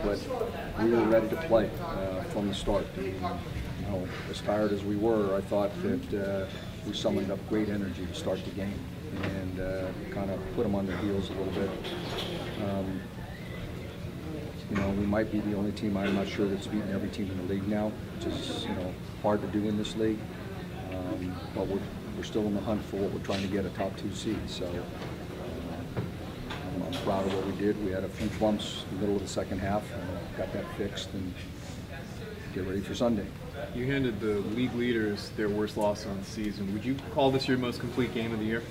but we were ready to play from the start. As tired as we were, I thought that we summoned up great energy to start the game and kind of put them on their heels a little bit. We might be the only team, I'm not sure, that's beaten every team in the league now, which is hard to do in this league. But we're still in the hunt for what we're trying to get, a top 2 seed. So I'm proud of what we did. We had a few bumps in the middle of the second half and got that fixed and get ready for Sunday. You handed the league leaders their worst loss on the season. Would you call this your most complete game of the year?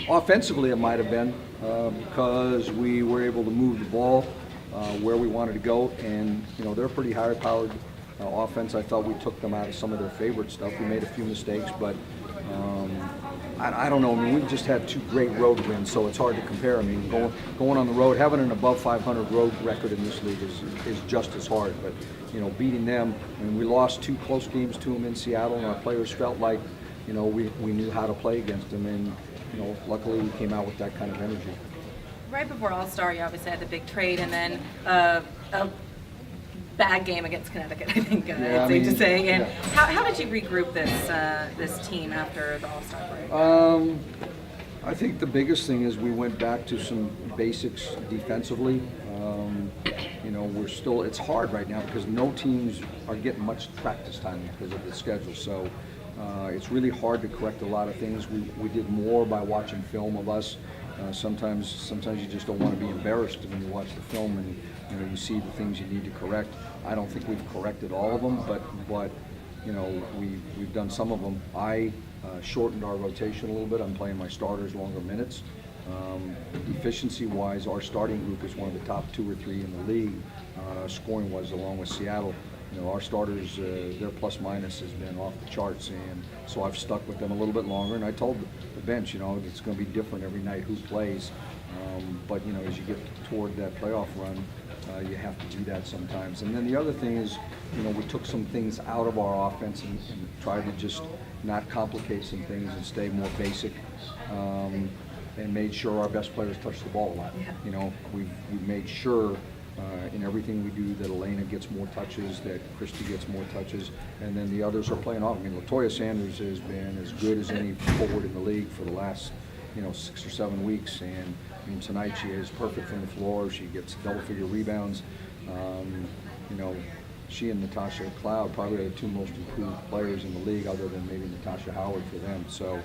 Offensively, it might have been because we were able to move the ball where we wanted to go, and they're pretty high-powered offense. I thought we took them out of some of their favorite stuff. We made a few mistakes, but I don't know. I mean, we just had 2 great road wins, so it's hard to compare. I mean, going on the road, having an above 500 road record in this league is just as hard. But beating them, I mean, we lost 2 close games to them in Seattle, and our players felt like we knew how to play against them, and luckily we came out with that kind of energy. Right before All-Star, you obviously had the big trade, and then a bad game against Connecticut, I think it's safe to say. And how did you regroup this team after the All-Star break? I think the biggest thing is we went back to some basics defensively. It's hard right now because no teams are getting much practice time because of the schedule. So it's really hard to correct a lot of things. We did more by watching film of us. Sometimes you just don't want to be embarrassed when you watch the film and you see the things you need to correct. I don't think we've corrected all of them, but we've done some of them. I shortened our rotation a little bit. I'm playing my starters longer minutes. Efficiency-wise, our starting group is one of the top 2 or 3 in the league, scoring-wise, along with Seattle. Our starters, their plus-minus has been off the charts, and so I've stuck with them a little bit longer. And I told the bench, it's going to be different every night who plays. But as you get toward that playoff run, you have to do that sometimes. And then the other thing is, we took some things out of our offense and tried to just not complicate some things and stay more basic. And made sure our best players touch the ball a lot. Yeah. We've made sure in everything we do that Elena gets more touches, that Christy gets more touches, and then the others are playing off. I mean, LaToya Sanders has been as good as any forward in the league for the last 6 or 7 weeks, and I mean, tonight she is perfect from the floor. She gets double-figure rebounds. She and Natasha Cloud probably are the 2 most improved players in the league, other than maybe Natasha Howard for them. So,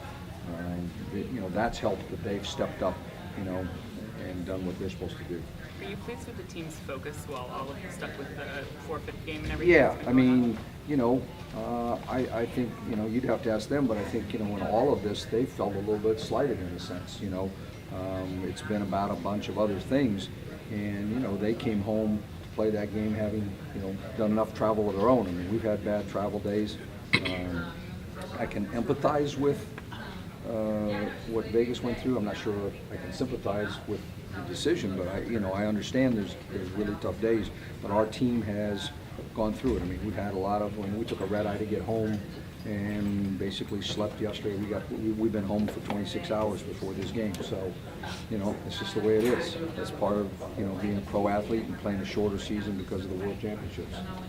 that's helped that they've stepped up, and done what they're supposed to do. Are you pleased with the team's focus while all of you stuck with the forfeit game and everything? Yeah, I mean, I think, you'd have to ask them, but I think, in all of this, they felt a little bit slighted in a sense, It's been about a bunch of other things, and, they came home to play that game having, done enough travel of their own. I mean, we've had bad travel days. I can empathize with what Vegas went through. I'm not sure if I can sympathize with the decision, but I understand there's really tough days. But our team has gone through it. I mean, we've had a lot of, when we took a red eye to get home and basically slept yesterday. We've been home for 26 hours before this game. So, it's just the way it is. That's part of, being a pro athlete and playing a shorter season because of the World Championships.